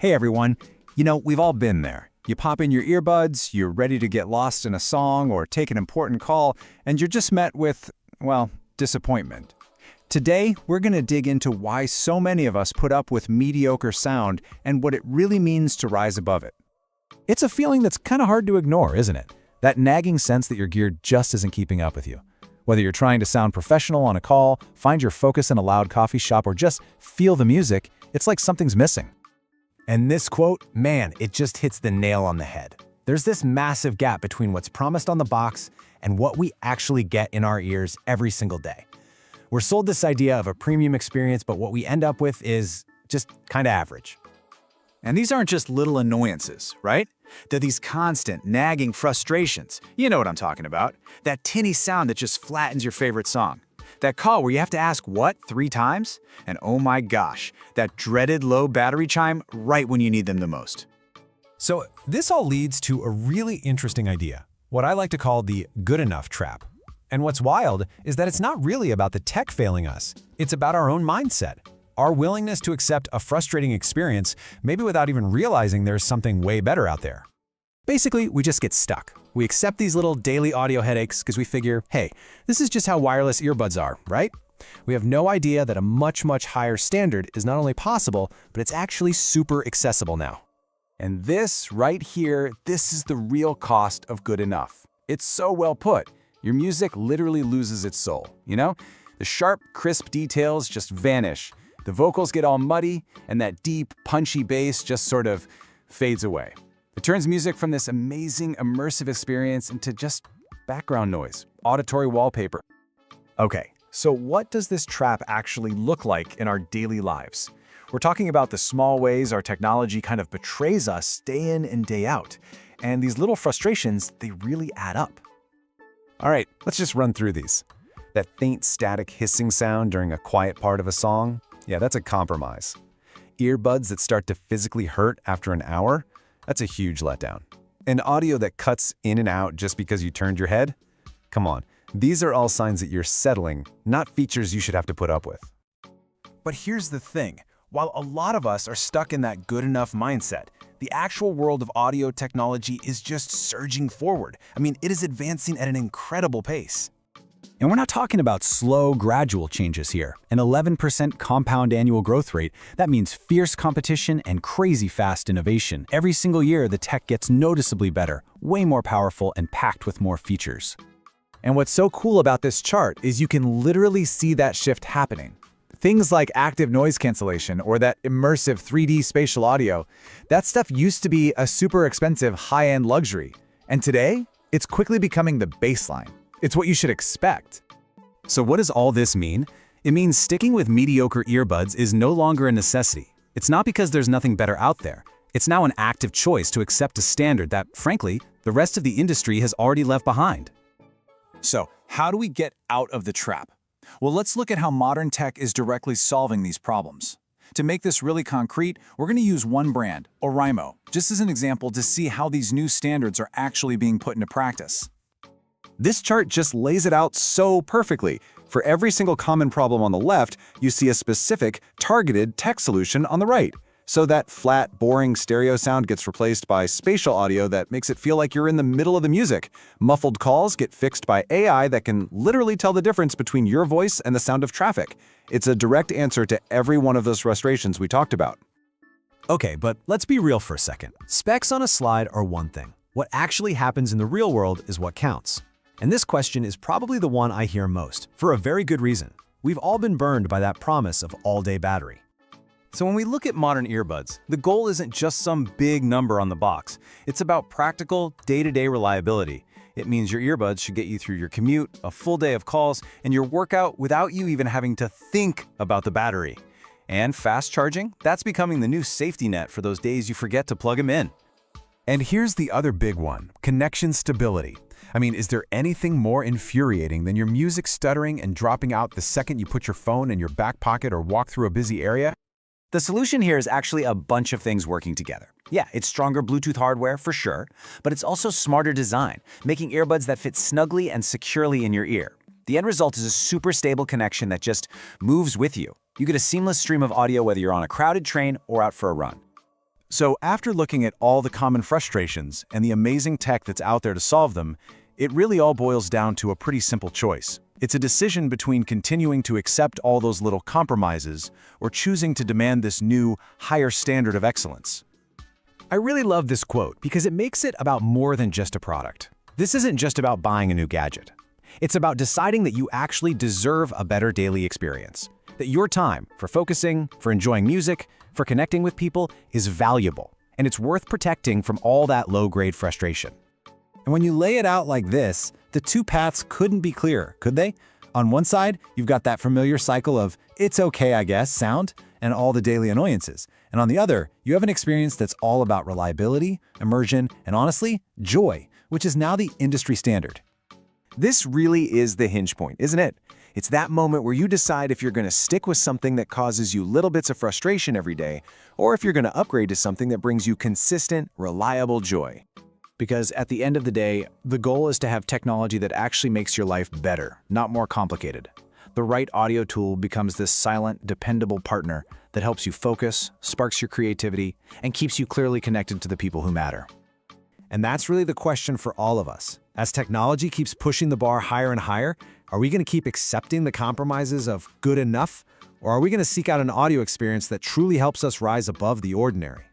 Hey everyone, we've all been there. You pop in your earbuds, you're ready to get lost in a song or take an important call, and you're just met with, well, disappointment. Today, we're going to dig into why so many of us put up with mediocre sound and what it really means to rise above it. It's a feeling that's kind of hard to ignore, isn't it? That nagging sense that your gear just isn't keeping up with you. Whether you're trying to sound professional on a call, find your focus in a loud coffee shop, or just feel the music, it's like something's missing. And this quote, man, it just hits the nail on the head. There's this massive gap between what's promised on the box and what we actually get in our ears every single day. We're sold this idea of a premium experience, but what we end up with is just kind of average. And these aren't just little annoyances, right? They're these constant, nagging frustrations. You know what I'm talking about. That tinny sound that just flattens your favorite song. That call where you have to ask what 3 times? And oh my gosh, that dreaded low battery chime right when you need them the most. So this all leads to a really interesting idea, what I like to call the good enough trap. And what's wild is that it's not really about the tech failing us. It's about our own mindset, our willingness to accept a frustrating experience, maybe without even realizing there's something way better out there. Basically, we just get stuck. We accept these little daily audio headaches because we figure, hey, this is just how wireless earbuds are, right? We have no idea that a much, much higher standard is not only possible, but it's actually super accessible now. And this right here, this is the real cost of good enough. It's so well put. Your music literally loses its soul, The sharp, crisp details just vanish. The vocals get all muddy, and that deep, punchy bass just sort of fades away. It turns music from this amazing, immersive experience into just background noise, auditory wallpaper. Okay, so what does this trap actually look like in our daily lives? We're talking about the small ways our technology kind of betrays us day in and day out. And these little frustrations, they really add up. All right, let's just run through these. That faint static hissing sound during a quiet part of a song, yeah, that's a compromise. Earbuds that start to physically hurt after an hour, that's a huge letdown. And audio that cuts in and out just because you turned your head? Come on, these are all signs that you're settling, not features you should have to put up with. But here's the thing. While a lot of us are stuck in that good enough mindset, the actual world of audio technology is just surging forward. It is advancing at an incredible pace. And we're not talking about slow, gradual changes here. An 11% compound annual growth rate, that means fierce competition and crazy fast innovation. Every single year, the tech gets noticeably better, way more powerful, and packed with more features. And what's so cool about this chart is you can literally see that shift happening. Things like active noise cancellation or that immersive 3D spatial audio, that stuff used to be a super expensive high-end luxury. And today, it's quickly becoming the baseline. It's what you should expect. So what does all this mean? It means sticking with mediocre earbuds is no longer a necessity. It's not because there's nothing better out there. It's now an active choice to accept a standard that, frankly, the rest of the industry has already left behind. So, how do we get out of the trap? Well, let's look at how modern tech is directly solving these problems. To make this really concrete, we're going to use one brand, Oraimo, just as an example to see how these new standards are actually being put into practice. This chart just lays it out so perfectly. For every single common problem on the left, you see a specific, targeted tech solution on the right. So that flat, boring stereo sound gets replaced by spatial audio that makes it feel like you're in the middle of the music. Muffled calls get fixed by AI that can literally tell the difference between your voice and the sound of traffic. It's a direct answer to every one of those frustrations we talked about. Okay, but let's be real for a second. Specs on a slide are one thing. What actually happens in the real world is what counts. And this question is probably the one I hear most, for a very good reason. We've all been burned by that promise of all-day battery. So when we look at modern earbuds, the goal isn't just some big number on the box. It's about practical, day-to-day reliability. It means your earbuds should get you through your commute, a full day of calls, and your workout without you even having to think about the battery. And fast charging, that's becoming the new safety net for those days you forget to plug them in. And here's the other big one, connection stability. Is there anything more infuriating than your music stuttering and dropping out the second you put your phone in your back pocket or walk through a busy area? The solution here is actually a bunch of things working together. Yeah, it's stronger Bluetooth hardware for sure, but it's also smarter design, making earbuds that fit snugly and securely in your ear. The end result is a super stable connection that just moves with you. You get a seamless stream of audio whether you're on a crowded train or out for a run. So after looking at all the common frustrations and the amazing tech that's out there to solve them, it really all boils down to a pretty simple choice. It's a decision between continuing to accept all those little compromises or choosing to demand this new, higher standard of excellence. I really love this quote because it makes it about more than just a product. This isn't just about buying a new gadget. It's about deciding that you actually deserve a better daily experience, that your time for focusing, for enjoying music, for connecting with people is valuable, and it's worth protecting from all that low-grade frustration. And when you lay it out like this, the two paths couldn't be clearer, could they? On one side, you've got that familiar cycle of "it's okay, I guess" sound and all the daily annoyances. And on the other, you have an experience that's all about reliability, immersion, and honestly, joy, which is now the industry standard. This really is the hinge point, isn't it? It's that moment where you decide if you're going to stick with something that causes you little bits of frustration every day, or if you're going to upgrade to something that brings you consistent, reliable joy. Because at the end of the day, the goal is to have technology that actually makes your life better, not more complicated. The right audio tool becomes this silent, dependable partner that helps you focus, sparks your creativity, and keeps you clearly connected to the people who matter. And that's really the question for all of us. As technology keeps pushing the bar higher and higher, are we going to keep accepting the compromises of good enough? Or are we going to seek out an audio experience that truly helps us rise above the ordinary?